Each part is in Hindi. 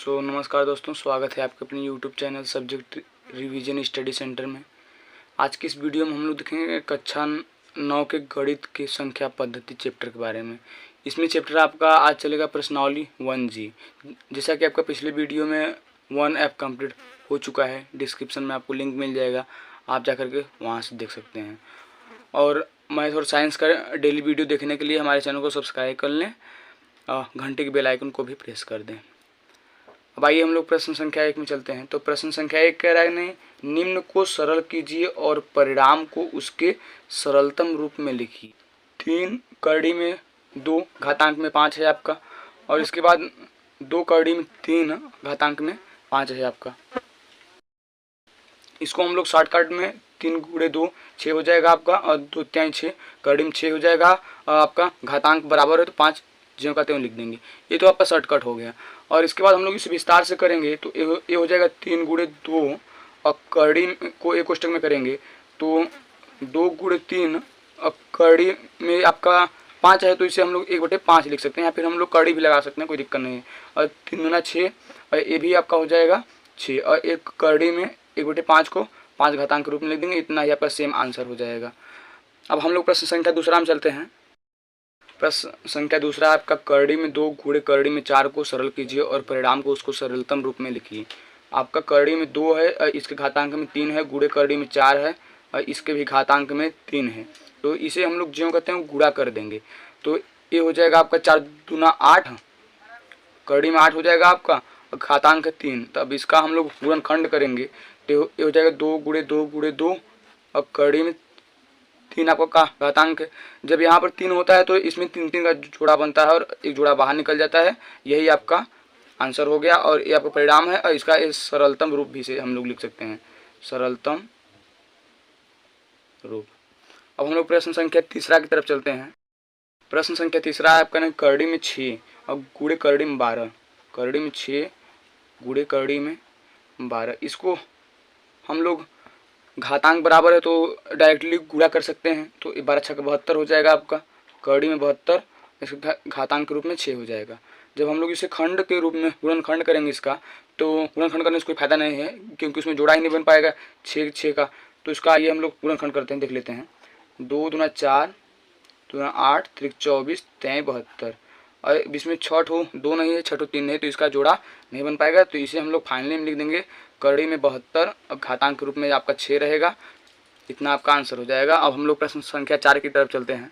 नमस्कार दोस्तों, स्वागत है आपके अपने YouTube channel subject revision study centre में। आज की इस वीडियो में हम लोग देखेंगे कक्षा 9 के गणित की संख्या पद्धति चैप्टर के बारे में। इसमें चैप्टर आपका आज चलेगा प्रश्नावली 1G। जैसा कि आपका पिछले वीडियो में 1F कंप्लीट हो चुका है, डिस्क्रिप्शन में आपको लिंक मिल जाएगा, आप जा करके वहाँ से देख सकते हैं। और मैथ और साइंस का डेली वीडियो देखने के लिए हमारे चैनल को सब्सक्राइब कर लें, घंटे के बेल आइकन को भी प्रेस कर दें। अब आइए हम लोग प्रश्न संख्या 1 में चलते हैं। तो प्रश्न संख्या 1 कह रहा है नहीं, निम्न को सरल कीजिए और परिणाम को उसके सरलतम रूप में लिखिए। 3 कड़ी में 2 घातांक में 5 है आपका, और इसके बाद 2 कड़ी में 3 घातांक में 5 है आपका। इसको हम लोग शॉर्टकट में 3 गुणे 2 6 हो जाएगा आपका, और 2 3 6 कड़ी में 6 हो जाएगा आपका। घातांक बराबर है तो 5 ज्यों का त्यों लिख देंगे। ये तो आपका शॉर्टकट हो गया। और इसके बाद हम लोग इसे विस्तार से करेंगे तो ये हो जाएगा 3 गुणे 2, और कड़ी को एक कोष्टक में करेंगे तो 2 गुणे 3, और कड़ी में आपका 5 है तो इसे हम लोग 1/5 लिख सकते हैं, या फिर हम लोग कड़ी भी लगा सकते हैं, कोई दिक्कत नहीं है। और 3 गुना 6, और ये भी आपका हो जाएगा 6, और एक कड़ी में 1/5 को 5 घातांक के रूप में लिख देंगे। इतना ही आपका सेम आंसर हो जाएगा। अब हम लोग प्रश्न संख्या दूसरा में चलते हैं। प्रश्न संख्या दूसरा आपका कड़ी में 2 गुणे कड़ी में 4 को सरल कीजिए और परिणाम को उसको सरलतम रूप में लिखिए। आपका कड़ी में 2 है, इसके घातांक में 3 है, गुणे कड़ी में 4 है, और इसके भी घातांक में 3 है। तो इसे हम लोग ज्यों कहते हैं गुणा कर देंगे। तो ये हो जाएगा आपका 4 दूना 8, कड़ी में 8 हो जाएगा आपका, और घातांक है 3। तो अब इसका हम लोग गुणनखंड करेंगे तो ये हो जाएगा 2 गुणे 2 गुणे 2, और कड़ी में 3 आपका घातांक है। जब यहाँ पर 3 होता है तो इसमें 3 का जोड़ा बनता है और एक जोड़ा बाहर निकल जाता है। यही आपका आंसर हो गया, और ये आपका परिणाम है। और इसका इस सरलतम रूप भी से हम लोग लिख सकते हैं, सरलतम रूप। अब हम लोग प्रश्न संख्या तीसरा की तरफ चलते हैं। प्रश्न संख्या तीसरा है आपका कड़ी में 6 और गुणे कड़ी में 12, कड़ी में 6 गुणे कड़ी में 12। इसको हम लोग घातांक बराबर है तो डायरेक्टली गुणा कर सकते हैं। तो 12 6 72 हो जाएगा आपका, कड़ी में 72, इसका घातांक के रूप में 6 हो जाएगा। जब हम लोग इसे खंड के रूप में गुणनखंड करेंगे इसका, तो गुणनखंड करने से कोई फायदा नहीं है क्योंकि उसमें जोड़ा ही नहीं बन पाएगा 6 का। तो इसका आइए हम लोग गुणनखंड करते हैं, देख लेते हैं। 2 दूना 4, 2 दूना 8, 3 24, 3 72, और इसमें 6 2 नहीं है, 6 3 नहीं, तो इसका जोड़ा नहीं बन पाएगा। तो इसे हम लोग फाइनली में लिख देंगे कड़ी में 72, और घातांक के रूप में आपका 6 रहेगा। इतना आपका आंसर हो जाएगा। अब हम लोग प्रश्न संख्या 4 की तरफ चलते हैं।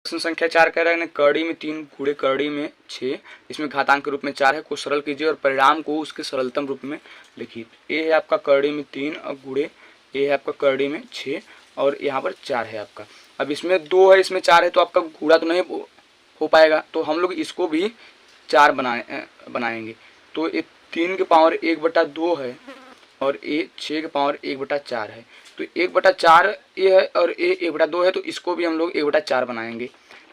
प्रश्न संख्या 4 कह रहा है कड़ी में 3 गुणे कड़ी में 6, इसमें घातांक के रूप में 4 है, को सरल कीजिए और परिणाम को उसके सरलतम रूप में लिखिए। ये है आपका कड़ी में 3 और गुणे, ये है आपका कड़ी में 6, और यहाँ पर 4 है आपका। अब इसमें 2 है, इसमें 4 है, तो आपका गुणा तो नहीं हो पाएगा, तो हम लोग इसको भी 4 बनाएंगे। तो ये 3 के पावर 1/2 है, और ये 6 के पावर 1/4 है। तो 1/4 ये है और ये 1/2 है, तो इसको भी हम लोग 1/4 बनाएंगे।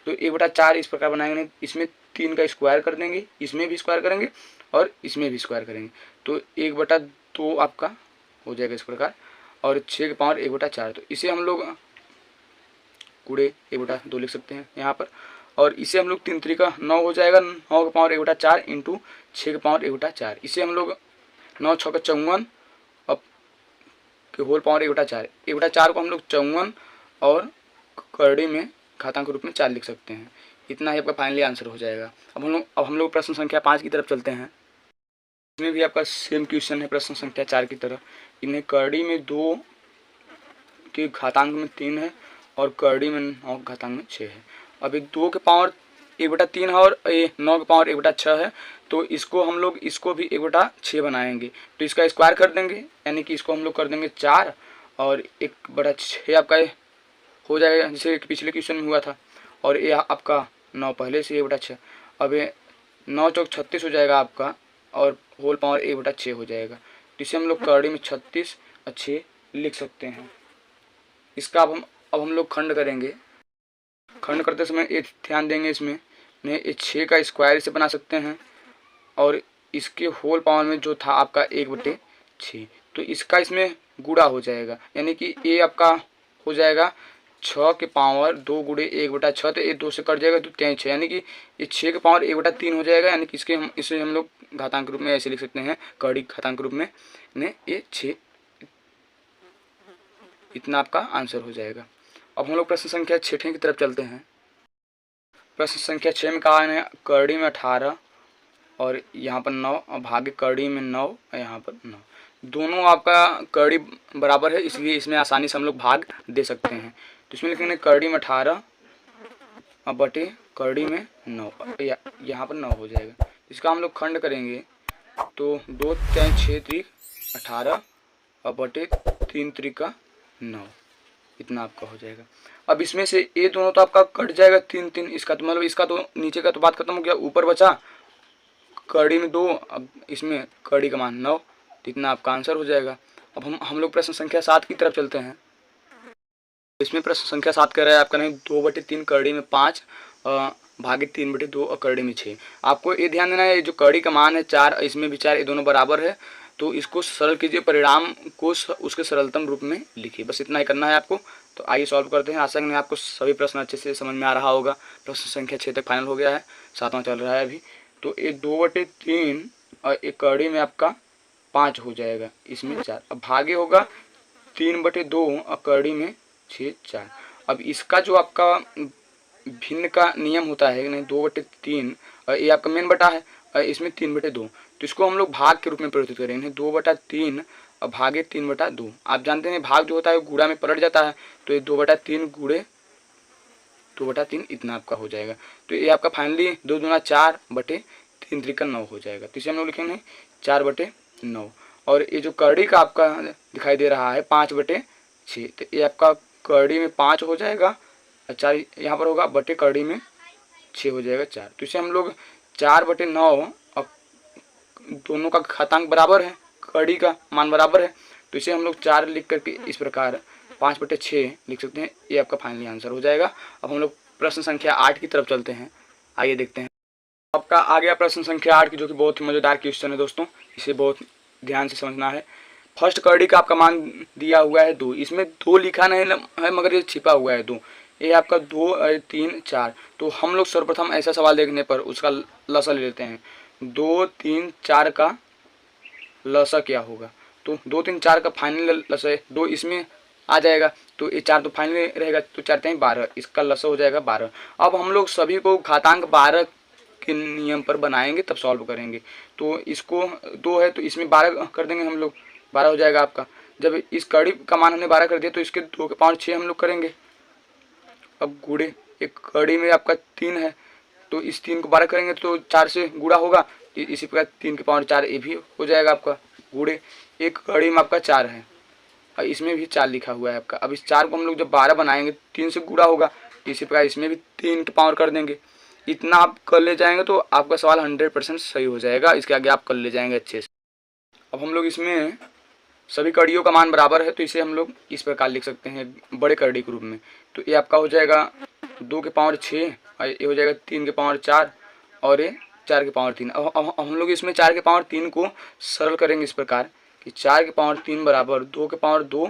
तो 1/4 इस प्रकार बनाएंगे, इसमें 3 का स्क्वायर कर देंगे, इसमें भी स्क्वायर करेंगे और इसमें भी स्क्वायर करेंगे। तो 1/2 आपका हो जाएगा इस प्रकार, और 6 के पावर 1/4। तो इसे हम लोग गुणे 1/2 लिख सकते हैं यहाँ पर, और इसे हम लोग 3 3 का 9 हो जाएगा, 9 के पावर 1/4 इंटू 6 के पावर 1/4। इसे हम लोग 9 6 का 54 के होल पावर 1/4, 1/4 को हम लोग 54 और कड़ी में घातांक के रूप में 4 लिख सकते हैं। इतना ही आपका फाइनली आंसर हो जाएगा। अब हम लोग प्रश्न संख्या 5 की तरफ चलते हैं। इसमें भी आपका सेम क्वेश्चन है प्रश्न संख्या 4 की तरह। इन्हें कड़ी में 2 के घातांक में 3 है, और कड़ी में 9 घातांक में 6 है। अब एक 2 के पावर 1/3 है, और ये 9 के पावर 1/6 है, तो इसको हम लोग इसको भी 1/6 बनाएंगे। तो इसका स्क्वायर कर देंगे, यानी कि इसको हम लोग कर देंगे 4, और 1/6 आपका हो जाएगा, जैसे पिछले क्वेश्चन में हुआ था। और ये आपका 9 पहले से 1/6, अब ये 9 चौक 36 हो जाएगा आपका, और होल पावर 1/6 हो जाएगा। तो इसे हम लोग कड़ी में 36 और 6 लिख सकते हैं। इसका अब हम लोग खंड करेंगे। खंड करते समय एक ध्यान देंगे, इसमें 6 का स्क्वायर इसे बना सकते हैं, और इसके होल पावर में जो था आपका 1/6, तो इसका इसमें गुणा हो जाएगा, यानी कि ये आपका हो जाएगा 6 के पावर 2 गुड़े 1/6, तो ये 2 से कट जाएगा तो 6, यानी कि ये 6 के पावर 1/3 हो जाएगा, यानी कि इसे हम लोग घातांक रूप में ऐसे लिख सकते हैं, कड़ी घातांक रूप में ये 6, इतना आपका आंसर हो जाएगा। अब हम लोग प्रश्न संख्या 6 की तरफ चलते हैं। प्रश्न संख्या 6 में कहा है करड़ी में 18 और यहाँ पर 9 और भागे करड़ी में 9 और यहाँ पर 9, दोनों आपका करड़ी बराबर है, इसलिए इसमें आसानी से हम लोग भाग दे सकते हैं। तो इसमें लिखेंगे करड़ी में 18 और बटे करड़ी में 9, यहाँ पर 9 हो जाएगा। इसका हम लोग खंड करेंगे तो 2 3 6 त्रिक 18 और बटे 3 त्रिका 9, इतना आपका हो जाएगा। अब इसमें से ये दोनों तो आपका कट जाएगा 3 3, इसका तो मतलब इसका तो नीचे का तो बात खत्म हो गया, ऊपर बचा कड़ी में 2, अब इसमें कड़ी का मान 9, इतना आपका आंसर हो जाएगा। अब हम लोग प्रश्न संख्या 7 की तरफ चलते हैं। इसमें प्रश्न संख्या 7 कह रहा है आपका नहीं 2/3 कड़ी में 5 भागे 3/2 और कड़ी में 6। आपको ये ध्यान देना है जो कड़ी का मान है 4, इसमें भी 4, ये दोनों बराबर है, तो इसको सरल कीजिए, परिणाम को उसके सरलतम रूप में लिखिए, बस इतना ही करना है आपको। तो आइए सॉल्व करते हैं। आशा करते आपको सभी प्रश्न अच्छे से समझ में आ रहा होगा। प्रश्न संख्या 6 तक फाइनल हो गया है, 7वां चल रहा है अभी। तो ये 2/3 और एक कड़ी में आपका 5 हो जाएगा, इसमें 4, अब भागे होगा 3/2 और कड़ी में 6 4। अब इसका जो आपका भिन्न का नियम होता है नहीं 2/3 और ये आपका मेन बटा है और इसमें 3/2, तो इसको हम लोग भाग के रूप में परिवर्तित करेंगे 2/3 और भागे 3/2। आप जानते हैं भाग जो होता है गुणा में पलट जाता है, तो ये 2/3 गुणे 2/3 इतना आपका हो जाएगा। तो ये आपका फाइनली 2 दूना 4 बटे 3 त्रिका 9 हो जाएगा। तो इसे हम लोग लिखेंगे 4/9। और ये जो कड़ी का आपका दिखाई दे रहा है 5/6, तो ये आपका कड़ी में 5 हो जाएगा और 4 यहाँ पर होगा, बटे कड़ी में 6 हो जाएगा 4। तो इसे हम लोग 4/9 और दोनों का घातांक बराबर है, कड़ी का मान बराबर है, तो इसे हम लोग 4 लिख करके इस प्रकार 5/6 लिख सकते हैं। ये आपका फाइनली आंसर हो जाएगा। अब हम लोग प्रश्न संख्या 8 की तरफ चलते हैं। आइए देखते हैं। आपका आ गया प्रश्न संख्या 8 की, जो कि बहुत ही मज़ेदार क्वेश्चन है दोस्तों, इसे बहुत ध्यान से समझना है। फर्स्ट कड़ी का आपका मान दिया हुआ है 2, इसमें 2 लिखा नहीं है मगर ये छिपा हुआ है 2, ये आपका 2 3 4। तो हम लोग सर्वप्रथम ऐसा सवाल देखने पर उसका लसा ले लेते हैं। 2 3 4 का लसा क्या होगा, तो 2 3 4 का फाइनल लसा है 2, इसमें आ जाएगा, तो ये 4 तो फाइनल रहेगा, तो 4 3 12, इसका लसा हो जाएगा 12। अब हम लोग सभी को घातांक 12 के नियम पर बनाएंगे तब सॉल्व करेंगे। तो इसको 2 है तो इसमें 12 कर देंगे हम लोग, 12 हो जाएगा आपका। जब इस कड़ी का मान हमने 12 कर दिया तो इसके 2 के पावर 6 हम लोग करेंगे। अब गुड़े एक कड़ी में आपका 3 है, तो इस 3 को 12 करेंगे तो 4 से गुड़ा होगा, इसी प्रकार 3 के पावर 4 ये भी हो जाएगा आपका गुड़े। एक कड़ी में आपका 4 है और इसमें भी 4 लिखा हुआ है आपका। अब इस 4 को हम लोग जब 12 बनाएंगे 3 से गुड़ा होगा, इसी प्रकार इसमें भी 3 के पावर कर देंगे। इतना आप कर ले जाएंगे तो आपका सवाल 100% सही हो जाएगा, इसके आगे आप कर ले जाएंगे अच्छे से। अब हम लोग इसमें सभी कड़ियों का मान बराबर है, तो इसे हम लोग इस प्रकार लिख सकते हैं बड़े कड़ी के रूप में। तो ये आपका हो जाएगा 2 के पावर 6 और ये हो जाएगा 3 के पावर 4 और ये 4 के पावर 3। अब हम लोग इसमें 4 के पावर 3 को सरल करेंगे इस प्रकार कि 4 के पावर 3 बराबर 2 के पावर 2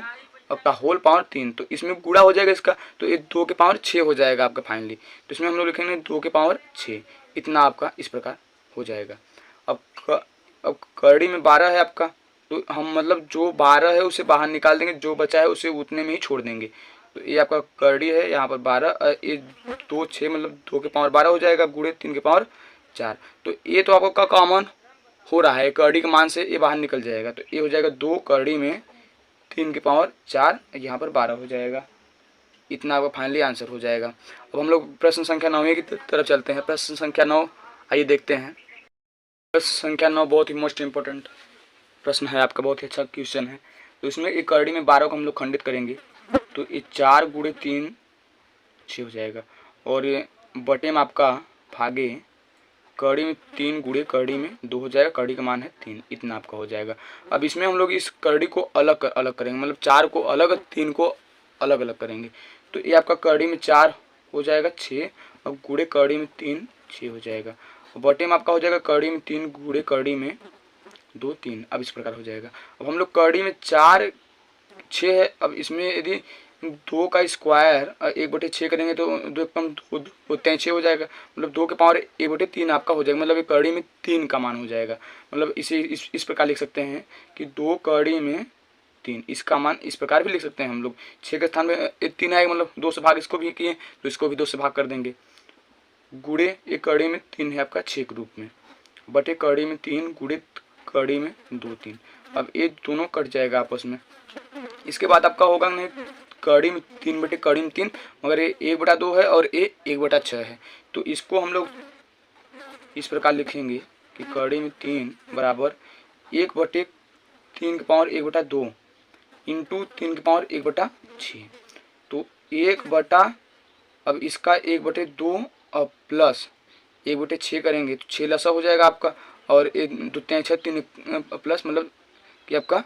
आपका होल पावर 3, तो इसमें गुणा हो जाएगा इसका, तो ये 2 के पावर 6 हो जाएगा आपका फाइनली। तो इसमें हम लोग लिखेंगे 2 के पावर 6, इतना आपका इस प्रकार हो जाएगा। अब कड़ी में 12 है आपका, तो हम मतलब जो 12 है उसे बाहर निकाल देंगे, जो बचा है उसे उतने में ही छोड़ देंगे। तो ये आपका कड़ी है यहाँ पर 12, ये 2 6 मतलब 2 के पावर 12 हो जाएगा गुणे 3 के पावर 4। तो ये तो आपका कॉमन हो रहा है, कड़ी के मान से ये बाहर निकल जाएगा, तो ये हो जाएगा 2 कड़ी में 3 के पावर 4 यहाँ पर 12 हो जाएगा, इतना आपका फाइनली आंसर हो जाएगा। अब हम लोग प्रश्न संख्या 9 की तरफ चलते हैं। प्रश्न संख्या 9 आइए देखते हैं। प्रश्न संख्या 9 बहुत ही मोस्ट इम्पोर्टेंट प्रश्न है आपका, बहुत ही अच्छा क्वेश्चन है। तो इसमें एक कड़ी में 12 को हम लोग खंडित करेंगे, तो ये 4 गुणे 3 6 हो जाएगा, और ये बटे में आपका भागे कड़ी में 3 गुणे कड़ी में 2 हो जाएगा, कड़ी का मान है 3, इतना आपका हो जाएगा। अब इसमें हम लोग इस कड़ी को अलग अलग करेंगे, मतलब 4 को अलग 3 को अलग अलग करेंगे। तो ये आपका कड़ी में 4 हो जाएगा 6 और गुणे कड़ी में 3 6 हो जाएगा, बटे में आपका हो जाएगा कड़ी में 3 गुणे कड़ी में 2 3। अब इस प्रकार हो जाएगा। अब हम लोग कड़ी में 4 6 है, अब इसमें यदि 2 का स्क्वायर 1/6 करेंगे तो 2 कम 2 6 हो जाएगा, मतलब 2 के पावर 1/3 आपका हो जाएगा, मतलब एक कड़ी में 3 का मान हो जाएगा। मतलब इसे इस प्रकार लिख सकते हैं कि 2 कड़ी में 3, इसका मान इस प्रकार भी लिख सकते हैं हम लोग। 6 के स्थान में 3 आएगा, मतलब 2 से भाग इसको भी किए तो इसको भी 2 से भाग कर देंगे। गुड़े एक कड़ी में 3 है आपका 6 के रूप में, बटे कड़ी में 3 गुड़े कड़ी में 2 3। अब ये दोनों कट जाएगा आपस में। इसके बाद आपका होगा नहीं कड़ी में 3 बटे कड़ी में 3, मगर ये 1/2 है और ये 1/6 है, तो इसको हम लोग इस प्रकार लिखेंगे कि कड़ी में 3 बराबर 1/3 के पावर 1/2 इंटू 3 के पावर 1/6। तो 1 अब इसका 1/2 और प्लस 1/6 करेंगे तो 6 लसा हो जाएगा आपका, और 2 3 6 3 प्लस, मतलब कि आपका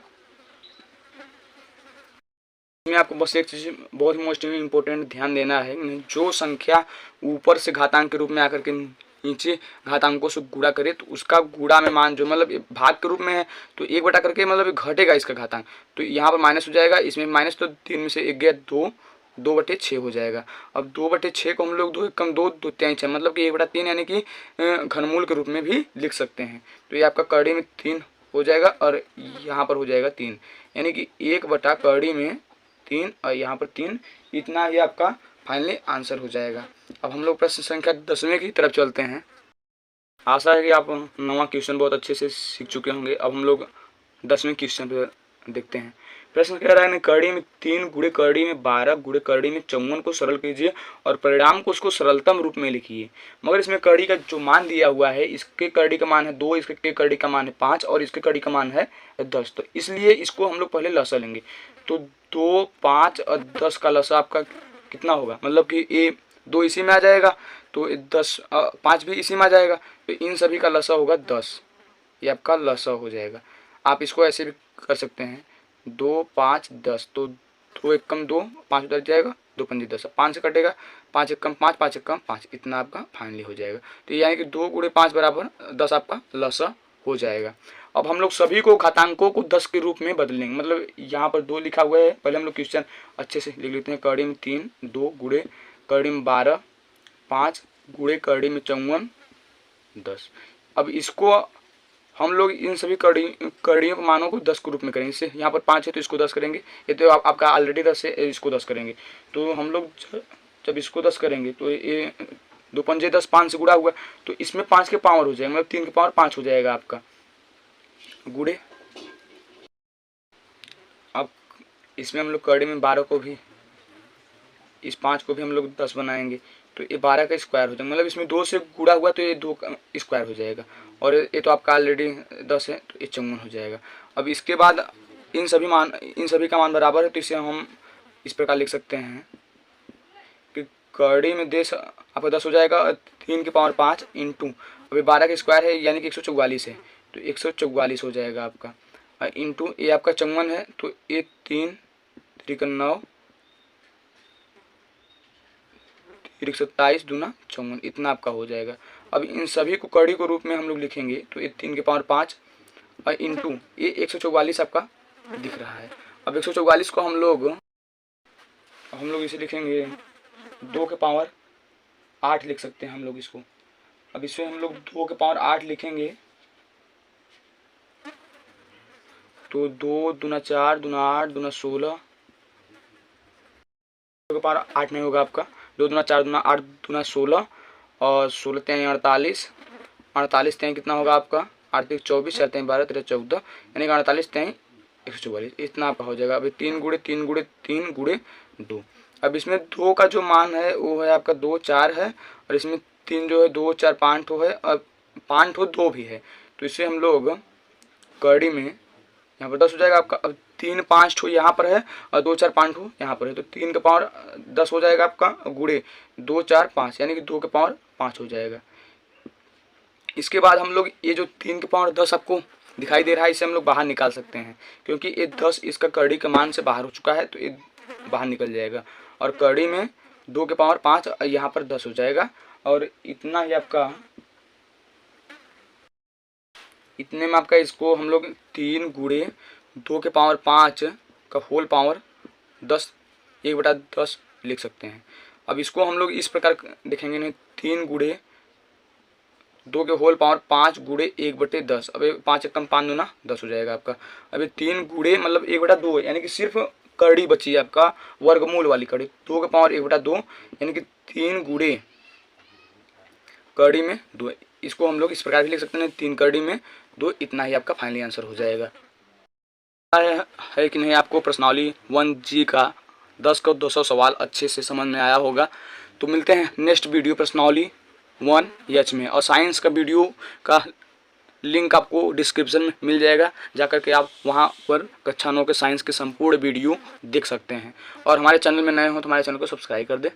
में आपको बस एक चीज बहुत मोस्ट इम्पोर्टेंट ध्यान देना है, जो संख्या ऊपर से घातांक के रूप में आकर के नीचे घातांकों से गुणा करे तो उसका गुणा में मान जो मतलब भाग के रूप में है तो 1 करके मतलब घटेगा इसका घातांक, तो यहाँ पर माइनस हो जाएगा, इसमें माइनस तो 3 में से 1 गया 2, 2/6 हो जाएगा। अब 2/6 को हम लोग 2 कम 2 2 3 6 मतलब कि 1/3 यानी कि घनमूल के रूप में भी लिख सकते हैं। तो ये आपका कड़ी में 3 हो जाएगा और यहाँ पर हो जाएगा 3, यानी कि 1 कड़ी में 3 और यहाँ पर 3, इतना ही आपका फाइनली आंसर हो जाएगा। अब हम लोग प्रश्न संख्या 10वें की तरफ चलते हैं। आशा है कि आप 9वां क्वेश्चन बहुत अच्छे से सीख चुके होंगे। अब हम लोग 10वें क्वेश्चन पे देखते हैं। प्रश्न कह रहा है कड़ी में 3 गुणे कड़ी में 12 गुणे कड़ी में 54 को सरल कीजिए और परिणाम को उसको सरलतम रूप में लिखिए। मगर इसमें कड़ी का जो मान दिया हुआ है, इसके कड़ी का मान है 2, इसके कड़ी का मान है 5 और इसके कड़ी का मान है 10, तो इसलिए इसको हम लोग पहले लसा लेंगे। तो 2 5 और 10 का लसा आपका कितना होगा, मतलब कि ये 2 इसी में आ जाएगा, तो 10 5 भी इसी में आ जाएगा, तो इन सभी का लसा होगा 10, ये आपका लसा हो जाएगा। आप इसको ऐसे भी कर सकते हैं 2 5 10, तो 2 1 कम 2 5 उधर जाएगा, 2 5 10, 5 से कटेगा, 5 1 कम 5 5 1 कम 5, इतना आपका फाइनली हो जाएगा। तो यानी कि 2 गुणे 5 बराबर 10 आपका लसा हो जाएगा। अब हम लोग सभी को घातांकों को 10 के रूप में बदलेंगे, मतलब यहाँ पर 2 लिखा हुआ है, पहले हम लोग क्वेश्चन अच्छे से लिख लेते हैं। कड़ी में 3 2 गुणे कड़ी में 12 5 गुणे कड़ी में 54 10। अब इसको हम लोग इन सभी कड़ियों के मानों को 10 के रूप में करेंगे। इससे यहाँ पर 5 है तो इसको 10 करेंगे, ये तो आपका ऑलरेडी 10 है, इसको 10 करेंगे। तो हम लोग जब इसको 10 करेंगे तो ये 2 पंजे 10, 5 से गुणा हुआ, तो इसमें 5 के पावर हो जाएगा, मतलब 3 के पावर 5 हो जाएगा आपका गुणे। अब इसमें हम लोग कड़ी में 12 को भी, इस 5 को भी हम लोग 10 बनाएंगे, तो ये 12 का स्क्वायर हो जाएगा, मतलब इसमें 2 से गुणा हुआ तो ये 2 का स्क्वायर हो जाएगा, और ये तो आपका ऑलरेडी 10 है तो ये 54 हो जाएगा। अब इसके बाद इन सभी का मान बराबर है, तो इसे हम इस प्रकार लिख सकते हैं कि कड़ी में देश आपका 10 हो जाएगा, 3 के पावर 5 इंटू, अभी 12 का स्क्वायर है यानी कि 144 है, तो 144 हो जाएगा आपका, इंटू ये आपका 54 है, तो ये 3 3 9 27 दूना 54, इतना आपका हो जाएगा। अब इन सभी को कड़ी को रूप में हम लोग लिखेंगे, तो ये 3 के पावर 5 और इंटू ये 144 आपका दिख रहा है। अब 144 को हम लोग इसे लिखेंगे 2 के पावर 8 लिख सकते हैं हम लोग इसको। अब इसमें हम लोग 2 के पावर 8 लिखेंगे, तो 2 दूना 4 दूना 8 दूना 16, 2 के पावर 8 नहीं होगा आपका, 2 दूना 4 दूना 8 दूना 16 और 16 3 48, 48 3 कितना होगा आपका 8 3 24 4 3 12 13 14, यानी कि 48 3 144, इतना आपका हो जाएगा। अभी 3 गुणे 3 गुणे 3 गुणे 2। अब इसमें 2 का जो मान है वो है आपका 2 4 है, और इसमें 3 जो है 2 4 5 ठो है, और 5 ठो 2 भी है, तो इससे हम लोग कड़ी में यहाँ पर 10 हो जाएगा आपका। अब 3 5 ठो यहाँ पर है और 2 4 5 ठो यहाँ पर है, तो 3 का पावर 10 हो जाएगा आपका गुणे 2 4 5, यानी कि 2 के पावर 5 हो जाएगा। इसके बाद हम लोग ये जो 3 के पावर 10 आपको दिखाई दे रहा है, इसे हम लोग बाहर निकाल सकते हैं, क्योंकि ये 10 इसका कड़ी के मान से बाहर हो चुका है, तो ये बाहर निकल जाएगा, और कड़ी में 2 के पावर 5 यहाँ पर 10 हो जाएगा, और इतना ही आपका, इतने में आपका इसको हम लोग 3 गुणे 2 के पावर 5 का होल पावर 10 1/10 लिख सकते हैं। अब इसको हम लोग इस प्रकार देखेंगे, नहीं 3 गुणे 2 के होल पावर 5 गुणे 1/10। अब 5 एकम 5 दूना 10 हो जाएगा आपका। अब ये 3 गुणे मतलब 1/2 है, यानी कि सिर्फ कड़ी बची है आपका वर्गमूल वाली कड़ी, 2 के पावर 1/2 यानी कि 3 गुणे कड़ी में 2। इसको हम लोग इस प्रकार भी लिख सकते हैं 3 कड़ी में 2। इतना ही आपका फाइनली आंसर हो जाएगा। है कि नहीं आपको प्रश्नावली 1G का 10 को 200 सवाल अच्छे से समझ में आया होगा। तो मिलते हैं नेक्स्ट वीडियो प्रश्नावली 1H में, और साइंस का वीडियो का लिंक आपको डिस्क्रिप्शन में मिल जाएगा, जाकर के आप वहां पर कक्षा 9 के साइंस के संपूर्ण वीडियो देख सकते हैं। और हमारे चैनल में नए हो तो हमारे चैनल को सब्सक्राइब कर दें।